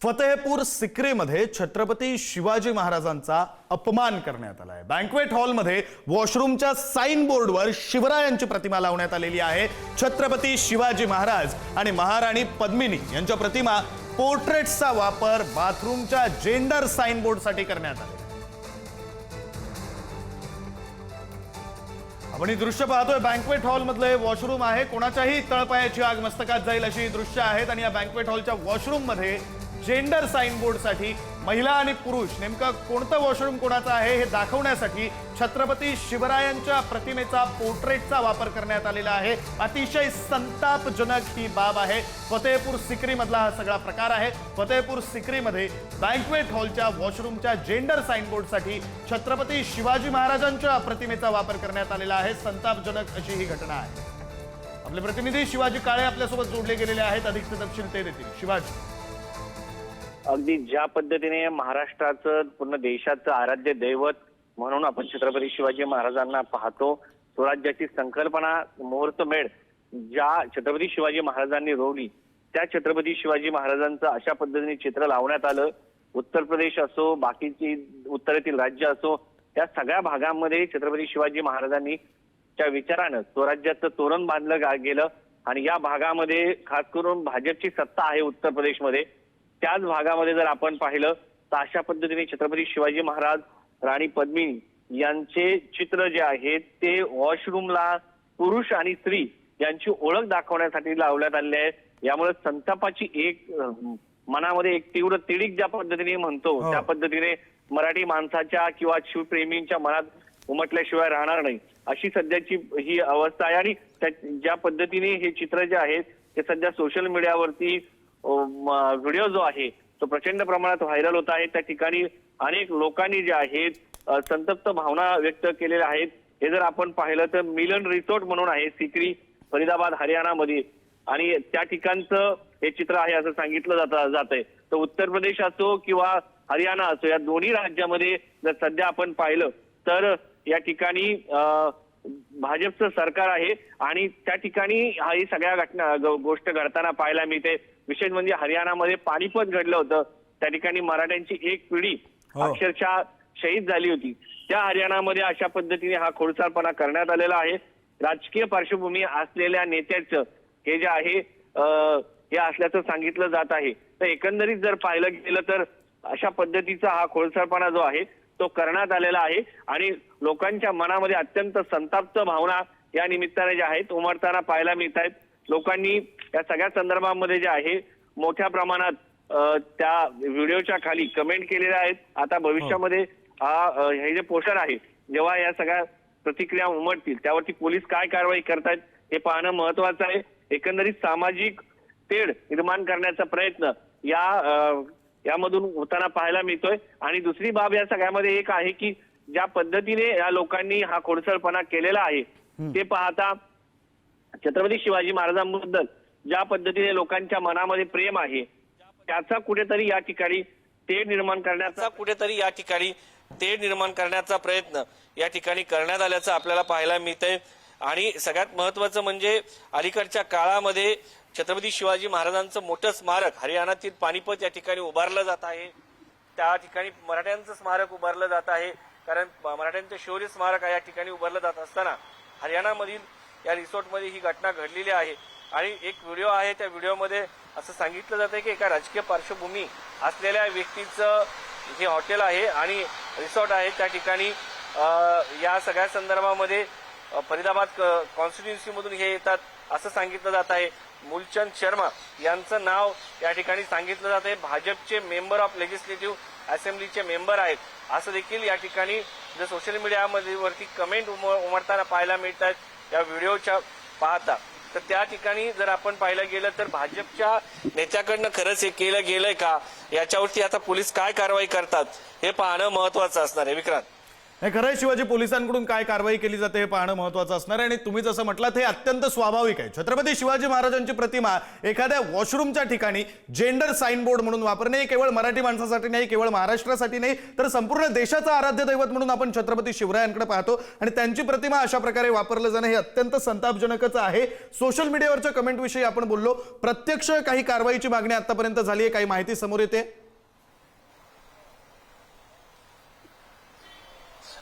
फतेहपूर सिक्रीमध्ये छत्रपती शिवाजी महाराजांचा अपमान करण्यात आलाय। बँक्वेट हॉलमध्ये वॉशरूमच्या साइन बोर्डवर शिवरायांची प्रतिमा लावण्यात आलेली आहे। छत्रपती शिवाजी महाराज आणि महाराणी पद्मिनी यांच्या प्रतिमा पोर्ट्रेट्सचा वापर बाथरूमच्या जेंडर साइन बोर्डसाठी करण्यात आला। आपण ही दृश्य पाहतोय, बँक्वेट हॉल मधले वॉशरूम आहे। कोणाच्याही तळपायाची आग मस्तकात जाईल अशी दृश्य आहेत आणि या बँक्वेट हॉलच्या वॉशरूम मध्ये जेंडर साइन बोर्ड साठी महिला आणि पुरुष नेमका कोणतं वॉशरूम कोणाचं आहे हे दाखवण्यासाठी छत्रपती शिवरायांच्या प्रतिमेचा पोर्ट्रेटचा वापर करण्यात आलेला आहे। अतिशय संतापजनक ही बाब आहे। फतेहपूर सिक्री मधला हा सगळा प्रकार आहे। फतेहपूर सिक्री मध्ये बँक्वेट हॉलच्या वॉशरूमच्या जेंडर साइन बोर्ड साठी छत्रपती शिवाजी महाराजांच्या प्रतिमेचा वापर करण्यात आलेला आहे। संतापजनक अशी ही घटना आहे। आपले प्रतिनिधी शिवाजी काळे आपल्यासोबत जोडले गेलेले आहेत, अधिकचे तपशील ते देतील। शिवाजी, अगदी ज्या पद्धतीने महाराष्ट्राचं पूर्ण देशाचं आराध्य दैवत म्हणून आपण छत्रपती शिवाजी महाराजांना पाहतो, स्वराज्याची संकल्पना मुहूर्तमेढ ज्या छत्रपती शिवाजी महाराजांनी रोवली त्या छत्रपती शिवाजी महाराजांचं अशा पद्धतीने चित्र लावण्यात आलं। उत्तर प्रदेश असो, बाकीची उत्तरेतील राज्य असो, त्या सगळ्या भागांमध्ये छत्रपती शिवाजी महाराजांनी त्या विचारानं स्वराज्याचं तोरण बांधलं गेलं आणि या भागामध्ये खास करून भाजपची सत्ता आहे उत्तर प्रदेशमध्ये। त्याच भागामध्ये जर आपण पाहिलं तर अशा पद्धतीने छत्रपती शिवाजी महाराज, राणी पद्मिनी यांचे चित्र जे आहेत ते वॉशरूमला पुरुष आणि स्त्री यांची ओळख दाखवण्यासाठी लावण्यात आले आहे। यामुळे संतापाची एक मनामध्ये एक तीव्र तिडीक ज्या पद्धतीने म्हणतो त्या पद्धतीने मराठी माणसाच्या किंवा शिवप्रेमींच्या मनात उमटल्याशिवाय राहणार नाही अशी सध्याची ही अवस्था आहे। आणि ज्या पद्धतीने हे चित्र जे आहेत ते सध्या सोशल मीडियावरती व्हिडिओ जो आहे तो प्रचंड प्रमाणात व्हायरल होत आहे। त्या ठिकाणी अनेक लोकांनी जे आहेत संतप्त भावना व्यक्त केलेल्या आहेत। हे जर आपण पाहिलं तर मिलन रिसोर्ट म्हणून आहे सिक्री, फरीदाबाद, हरियाणामध्ये, आणि त्या ठिकाणचं हे चित्र आहे असं सांगितलं जात आहे। तर उत्तर प्रदेश असो किंवा हरियाणा असो, या दोन्ही राज्यामध्ये जर सध्या आपण पाहिलं तर या ठिकाणी भाजपचं सरकार आहे आणि त्या ठिकाणी ही सगळ्या गोष्ट घडताना पाहायला मिळते। विशेष म्हणजे हरियाणामध्ये पानिपत घडलं होतं, त्या ठिकाणी मराठ्यांची एक पिढी अक्षरशः शहीद झाली होती। त्या हरियाणामध्ये अशा पद्धतीने हा खोडसाळपणा करण्यात आलेला आहे। राजकीय पार्श्वभूमी असलेल्या नेत्याचं हे जे आहे हे असल्याचं सांगितलं जात आहे। तर एकंदरीत जर पाहिलं गेलं तर अशा पद्धतीचा हा खोडसाळपणा जो आहे तो करण्यात आलेला आहे आणि लोकांच्या मनामध्ये अत्यंत संताप्त भावना या निमित्ताने ज्या आहेत उमटताना पाहायला मिळत आहेत। लोकांनी या सगळ्या संदर्भामध्ये जे आहे मोठ्या प्रमाणात त्या व्हिडिओच्या खाली कमेंट केलेल्या आहेत। आता भविष्यामध्ये हे जे पोस्टर आहे जेव्हा या सगळ्या प्रतिक्रिया उमटतील त्यावरती पोलीस काय कारवाई करतायत हे पाहणं महत्वाचं आहे। एकंदरीत सामाजिक तेढ निर्माण करण्याचा प्रयत्न यामधून होताना पाहायला मिळतोय। आणि दुसरी बाब या सगळ्यामध्ये एक आहे की ज्या पद्धतीने या लोकांनी हा खोडसाळपणा केलेला आहे ते पाहता छत्रपती शिवाजी महाराजांबद्दल ज्या पद्धतीने लोकांच्या मनामध्ये प्रेम आहे त्याचा कुठेतरी या ठिकाणी तेढ निर्माण करण्याचा प्रयत्न या ठिकाणी करण्यात आल्याचं आपल्याला पाहायला मिळतंय। आणि सगळ्यात महत्वाचं म्हणजे अलीकडच्या काळामध्ये छत्रपती शिवाजी महाराजांचं मोठं स्मारक हरियाणातील पानिपत या ठिकाणी उभारलं जात आहे। त्या ठिकाणी मराठ्यांचं स्मारक उभारलं जात आहे, कारण मराठ्यांचं शौर्य स्मारक या ठिकाणी उभारलं जात असताना हरियाणामधील या रिसॉर्टमध्ये ही घटना घडलेली आहे। आणि एक व्हिडिओ आहे, त्या व्हिडिओमध्ये असं सांगितलं जातं की एका राजकीय पार्श्वभूमी असलेल्या व्यक्तीचं हे हॉटेल आहे आणि रिसॉर्ट आहे। त्या ठिकाणी या सगळ्या संदर्भामध्ये फरीदाबाद कॉन्स्टिट्युन्सीमधून हे येतात असं सांगितलं जात आहे। मूलचंद शर्मा यांचं नाव या ठिकाणी सांगितलं जात आहे। भाजपचे मेंबर ऑफ लेजिस्लेटिव्ह असेंब्लीचे मेंबर आहेत असं देखील या ठिकाणी जर सोशल मीडियामध्ये वरती कमेंट उमटताना पाहायला मिळत आहेत या व्हिडिओच्या पाहता। तर त्या ठिकाणी जर आपण पाहायला गेलं तर भाजपच्या नेत्याकडनं खरंच हे केलं गेलंय का याच्यावरती आता पोलीस काय कारवाई करतात हे पाहणं महत्वाचं असणार आहे। विक्रांत, हे खरंय शिवाजी, पोलिसांकडून काय कारवाई केली जाते हे पाहणं महत्त्वाचं असणार आहे. आणि तुम्ही जसं म्हटलात हे अत्यंत स्वाभाविक आहे. छत्रपती शिवाजी महाराजांची प्रतिमा एखाद्या वॉशरूमच्या ठिकाणी जेंडर साइन बोर्ड म्हणून वापरणे केवळ मराठी माणसासाठी नाही, केवळ महाराष्ट्रासाठी नाही, तर संपूर्ण देशाचं आराध्य दैवत म्हणून आपण छत्रपती शिवरायांकडे पाहतो आणि त्यांची प्रतिमा अशा प्रकारे वापरलं जाणं हे अत्यंत संतापजनकच आहे. सोशल मीडियावरच्या कमेंटविषयी आपण बोललो. प्रत्यक्ष काही कारवाईची मागणी आतापर्यंत झाली आहे, काही माहिती समोर येते?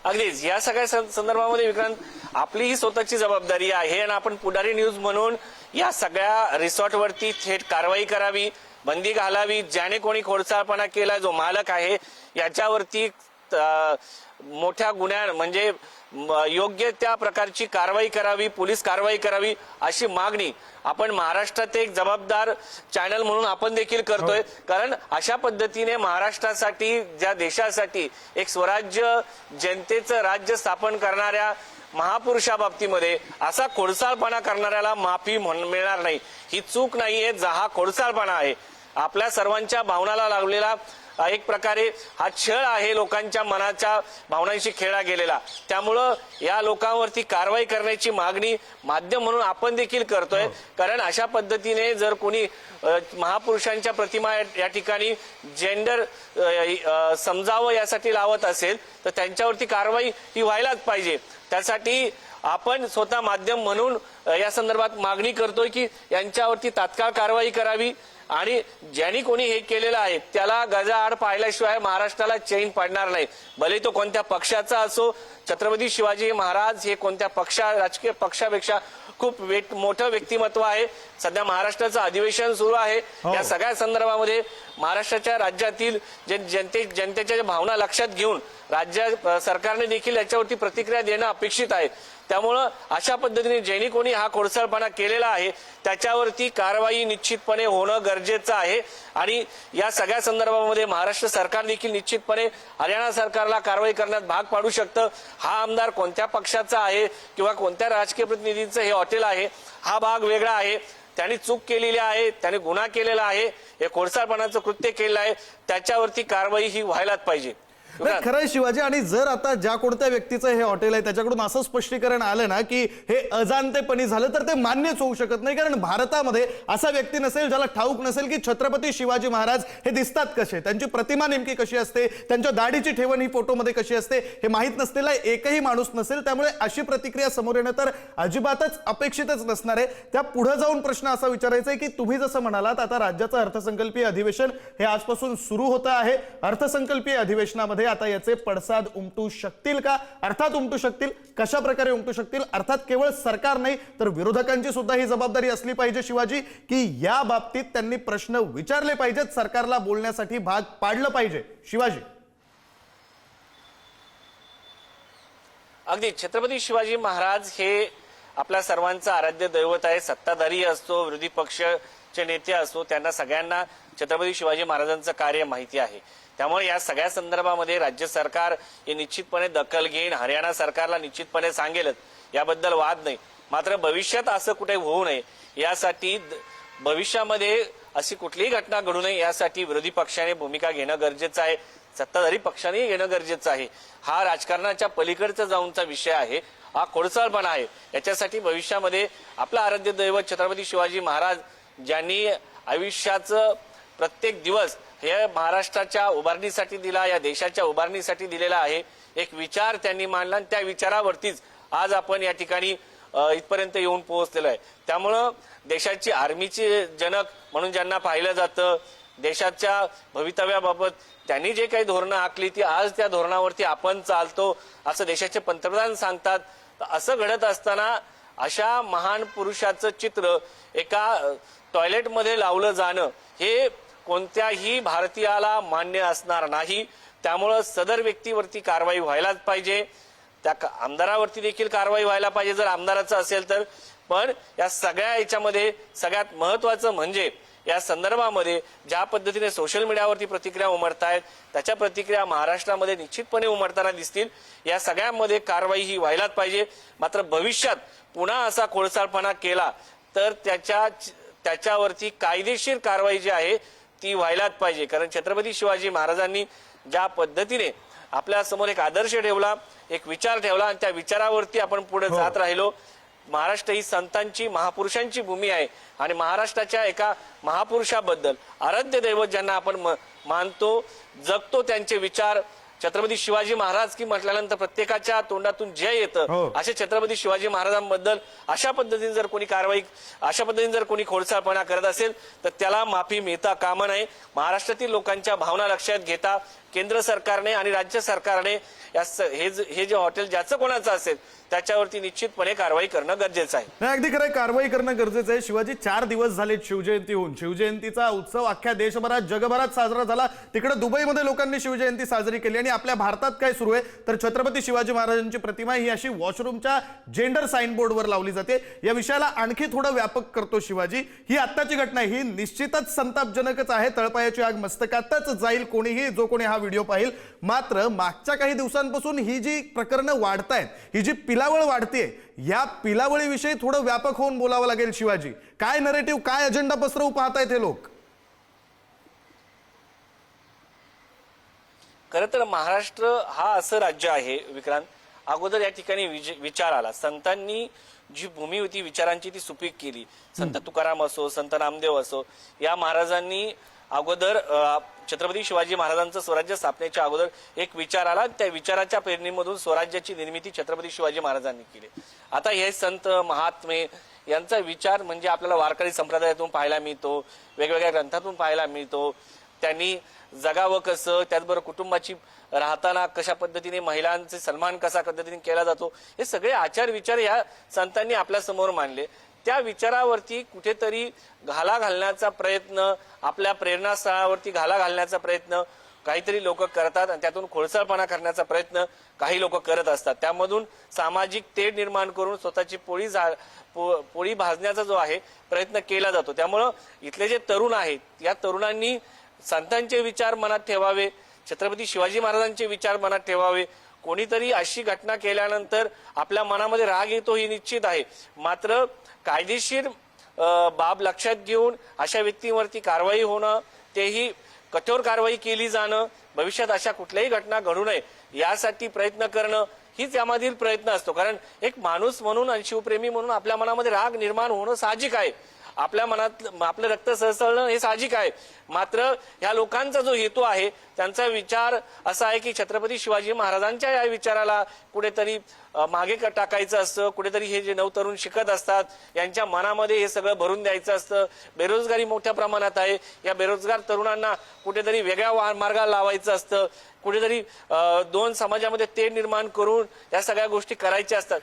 अगदीच या सगळ्या संदर्भामध्ये विक्रांत, आपली ही स्वतःची जबाबदारी आहे आणि आपण पुढारी न्यूज म्हणून या सगळ्या रिसॉर्टवरती थेट कारवाई करावी, बंदी घालावी. ज्याने कोणी खोडसाळपणा केला, जो मालक आहे याच्यावरती मोठ्या गुन्ह्या म्हणजे योग्य त्या प्रकारची कारवाई करावी, पोलीस कारवाई करावी, अशी मागणी आपण महाराष्ट्रात एक जबाबदार चॅनल म्हणून आपण देखील करतोय. कारण अशा पद्धतीने महाराष्ट्रासाठी, ज्या देशासाठी एक स्वराज्य जनतेचं राज्य स्थापन करणाऱ्या महापुरुषाबाबतीमध्ये असा खोडसाळपणा करणाऱ्याला माफी मिळणार नाही. ही चूक नाहीये, हा खोडसाळपणा आहे. आपल्या सर्वांच्या भावनाला लागलेला एक प्रकारे हा छळ आहे, लोकांच्या मनाच्या भावनांशी खेळला गेलेला. त्यामुळं या लोकांवरती कारवाई करण्याची मागणी माध्यम म्हणून आपण देखील करतोय. कारण अशा पद्धतीने जर कोणी महापुरुषांच्या प्रतिमा या ठिकाणी जेंडर समजावं यासाठी लावत असेल तर त्यांच्यावरती कारवाई ही व्हायलाच पाहिजे. त्यासाठी आपण स्वतः माध्यम म्हणून या संदर्भात मागणी करतोय की यांच्यावरती तात्काळ कारवाई करावी आणि ज्यांनी कोणी हे केलेलं आहे त्याला गजाआड पाहिल्याशिवाय महाराष्ट्राला चैन पडणार नाही. भले तो कोणत्या पक्षाचा असो. छत्रपती शिवाजी महाराज हे कोणत्या राजकीय पक्षापेक्षा खूप मोठं व्यक्तिमत्व आहे. सध्या महाराष्ट्राचं अधिवेशन सुरू आहे. या सगळ्या संदर्भामध्ये महाराष्ट्राच्या राज्यातील जनतेच्या भावना लक्षात घेऊन राज्य सरकारने देखील याच्यावरती प्रतिक्रिया देणं अपेक्षित आहे. त्यामुळं अशा पद्धतीने ज्यांनी कोणी हा खोडसाळपणा केलेला आहे त्याच्यावरती कारवाई निश्चितपणे होणं गरजेचं आहे. आणि या सगळ्या संदर्भामध्ये महाराष्ट्र सरकार देखील निश्चितपणे हरियाणा सरकारला कारवाई करण्यात भाग पाडू शकतं. हा आमदार कोणत्या पक्षाचा आहे किंवा कोणत्या राजकीय प्रतिनिधींचं हे हॉटेल आहे हा भाग वेगळा आहे. त्यांनी चूक केलेली आहे, त्यांनी गुन्हा केलेला आहे, हे खोडसाळपणाचं कृत्य केलेलं आहे, त्याच्यावरती कारवाई ही व्हायलाच पाहिजे. खरंय शिवाजी. आणि जर आता ज्या कोणत्या व्यक्तीचं हे हॉटेल आहे त्याच्याकडून असं स्पष्टीकरण आलं ना की हे अजाणतेपणी झालं तर ते मान्यच होऊ शकत नाही. कारण भारतामध्ये असा व्यक्ती नसेल ज्याला ठाऊक नसेल की छत्रपती शिवाजी महाराज हे दिसतात कसे, त्यांची प्रतिमा नेमकी कशी असते, त्यांच्या दाढीची ठेवण ही फोटोमध्ये कशी असते हे माहीत नसलेला एकही माणूस नसेल. त्यामुळे अशी प्रतिक्रिया समोर येणं तर अजिबातच अपेक्षितच नसणार आहे. त्या पुढे जाऊन प्रश्न असा विचारायचा आहे की तुम्ही जसं म्हणालात आता राज्याचं अर्थसंकल्पीय अधिवेशन हे आजपासून सुरू होतं आहे. अर्थसंकल्पीय अधिवेशनामध्ये आता याचे पडसाद उमटू शकतील का? अर्थात उमटू शकतील. कशा प्रकारे उमटू शकतील? अर्थात केवळ सरकार नाही तर विरोधकांची सुद्धा ही जबाबदारी असली पाहिजे शिवाजी की या बाबतीत त्यांनी प्रश्न विचारले पाहिजेत, सरकारला बोलण्यासाठी भाग पाडलं पाहिजे. शिवाजी, अगदी छत्रपती शिवाजी महाराज हे आपल्या सर्वांचं आराध्य दैवत आहे. सत्ताधारी असतो, विरोधी पक्षाचे नेते असतो, त्यांना सगळ्यांना छत्रपती शिवाजी महाराजांचं कार्य माहिती आहे. त्यामुळे या सगळ्या संदर्भामध्ये राज्य सरकार हे निश्चितपणे दखल घेईन. हरियाणा सरकारला निश्चितपणे सांगेलच, याबद्दल वाद नाही. मात्र भविष्यात असं कुठे होऊ नये यासाठी, भविष्यामध्ये अशी कुठलीही घटना घडू नये यासाठी विरोधी पक्षाने भूमिका घेणं गरजेचं आहे, सत्ताधारी पक्षाने घेणं गरजेचं आहे. हा राजकारणाच्या पलीकडचा जाऊनचा विषय आहे, हा खोडसाळपणा आहे. याच्यासाठी भविष्यामध्ये आपला आराध्य दैवत छत्रपती शिवाजी महाराज ज्यांनी आयुष्याचं प्रत्येक दिवस हे महाराष्ट्राच्या उभारणीसाठी दिला, या देशाच्या उभारणीसाठी दिलेला आहे. एक विचार त्यांनी मांडला आणि त्या विचारावरतीच आज आपण या ठिकाणी इथपर्यंत येऊन पोहोचलेलो आहे. त्यामुळं देशाची आर्मीची जनक म्हणून ज्यांना पाहिलं जातं, देशाच्या भवितव्याबाबत त्यांनी जे काही धोरणं आखली ती आज त्या धोरणावरती आपण चालतो असं देशाचे पंतप्रधान सांगतात. असं घडत असताना अशा महान पुरुषाचं चित्र एका टॉयलेटमध्ये लावलं जाणं हे कोणत्याही भारतीयाला मान्य असणार नाही. त्यामुळं सदर व्यक्तीवरती कारवाई व्हायलाच पाहिजे. त्या आमदारावरती देखील कारवाई व्हायला पाहिजे जर आमदाराचं असेल तर. पण या सगळ्या याच्यामध्ये सगळ्यात महत्वाचं म्हणजे या संदर्भामध्ये ज्या पद्धतीने सोशल मीडियावरती प्रतिक्रिया उमटतायत त्याच्या प्रतिक्रिया महाराष्ट्रामध्ये निश्चितपणे उमटताना दिसतील. या सगळ्यामध्ये कारवाई ही व्हायलाच पाहिजे. मात्र भविष्यात पुन्हा असा खोडसाळपणा केला तर त्याच्यावरती कायदेशीर कारवाई जी आहे ती व्हायलाच पाहिजे. कारण छत्रपती शिवाजी महाराजांनी ज्या पद्धतीने आपल्या समोर एक आदर्श ठेवला, एक विचार ठेवला आणि त्या विचारावरती आपण पुढे जात राहिलो. महाराष्ट्र ही संतांची महापुरुषांची भूमी आहे आणि महाराष्ट्राच्या एका महापुरुषाबद्दल आराध्य दैवत ज्यांना आपण मानतो, जगतो, त्यांचे विचार छत्रपती शिवाजी महाराज की म्हटल्यानंतर प्रत्येकाच्या तोंडातून जय येतं. असे छत्रपती शिवाजी महाराजांबद्दल अशा पद्धतीने जर कोणी कारवाई, अशा पद्धतीने जर कोणी खोडसाळपणा करत असेल तर त्याला माफी मिळता कामा नये. महाराष्ट्रातील लोकांच्या भावना लक्षात घेता केंद्र सरकारने आणि राज्य सरकारने हे जे हॉटेल ज्याचं कोणाचं असेल त्याच्यावरती निश्चितपणे कारवाई करणं गरजेचं आहे. नाही, अगदी खरं, कारवाई करणं गरजेचं आहे. शिवाजी 4 दिवस झाले शिवजयंती होऊन. शिवजयंतीचा उत्सव अख्ख्या देशभरात, जगभरात साजरा झाला. तिकडे दुबईमध्ये लोकांनी शिवजयंती साजरी केली आणि आपल्या भारतात काय सुरू आहे तर छत्रपती शिवाजी महाराजांची प्रतिमा ही अशी वॉशरूमच्या जेंडर साइन बोर्डवर लावली जाते. या विषयाला आणखी थोडं व्यापक करतो शिवाजी. ही आत्ताची घटना ही निश्चितच संतापजनकच आहे. तळपायाची आग मस्तकातच जाईल कोणीही, जो कोणी हा व्हिडिओ पाहिल. मात्र मागच्या काही दिवसांपासून ही जी प्रकरणं वाढतायत, ही जी पिलावळ वाढते, या पिलावळीविषयी थोडं व्यापक होऊन बोलावं लागेल शिवाजी. काय नरेटिव्ह, काय अजेंडा पसरवू पाहतायत हे लोक? खरं तर महाराष्ट्र हा असं राज्य आहे विक्रांत, अगोदर या ठिकाणी विचार आला. संतांनी जी भूमी होती विचारांची ती सुपीक केली. संत तुकाराम असो, संत नामदेव असो, या महाराजांनी अगोदर छत्रपती शिवाजी महाराजांचं स्वराज्य स्थापनेच्या अगोदर एक विचार आला. त्या विचाराच्या प्रेरणेमधून स्वराज्याची निर्मिती छत्रपती शिवाजी महाराजांनी केली. आता हे संत महात्मे यांचा विचार म्हणजे आपल्याला वारकरी संप्रदायातून पाहायला मिळतो, वेगवेगळ्या ग्रंथातून पाहायला मिळतो. त्यांनी जगावं कसं, त्याचबरोबर कुटुंबाची राहताना कशा पद्धतीने महिलांचे सन्मान कसा पद्धतीने केला जातो, हे सगळे आचार विचार या संतांनी आपल्या समोर मांडले. त्या विचारावरती कुठेतरी घाला घालण्याचा प्रयत्न, आपल्या प्रेरणास्थळावरती घाला घालण्याचा प्रयत्न काहीतरी लोक करतात आणि त्यातून खोडसाळपणा करण्याचा प्रयत्न काही लोक करत असतात. त्यामधून सामाजिक तेढ निर्माण करून स्वतःची पोळी भाजण्याचा जो आहे प्रयत्न केला जातो. त्यामुळं इथले जे तरुण आहेत, या तरुणांनी संतांचे विचार मनात ठेवावे, छत्रपती शिवाजी महाराजांचे विचार मनात ठेवावे. कोणीतरी अशी घटना केल्यानंतर आपल्या मनामध्ये राग येतो ही निश्चित आहे. मात्र कायदेशीर बाब लक्षात घेऊन अशा व्यक्तींवरती कारवाई होणं, तेही कठोर कारवाई केली जाणं, भविष्यात अशा कुठल्याही घटना घडू नये यासाठी प्रयत्न करणं हीच यामधील प्रयत्न असतो. कारण एक माणूस म्हणून आणि शिवप्रेमी म्हणून आपल्या मनामध्ये राग निर्माण होणं साहजिक आहे. आपल्या मनात आपलं रक्त सळसळणं हे साहजिक आहे. मात्र या लोकांचा जो हेतू आहे, त्यांचा विचार असा आहे की छत्रपती शिवाजी महाराजांच्या या विचाराला कुठेतरी मागे टाकायचं असतं. कुठेतरी हे जे नवतरुण शिकत असतात यांच्या मनामध्ये हे सगळं भरून द्यायचं असतं. बेरोजगारी मोठ्या प्रमाणात आहे, या बेरोजगार तरुणांना कुठेतरी वेगळ्या मार्गाला लावायचं असतं. कुठेतरी दोन समाजामध्ये तेढ निर्माण करून या सगळ्या गोष्टी करायच्या असतात.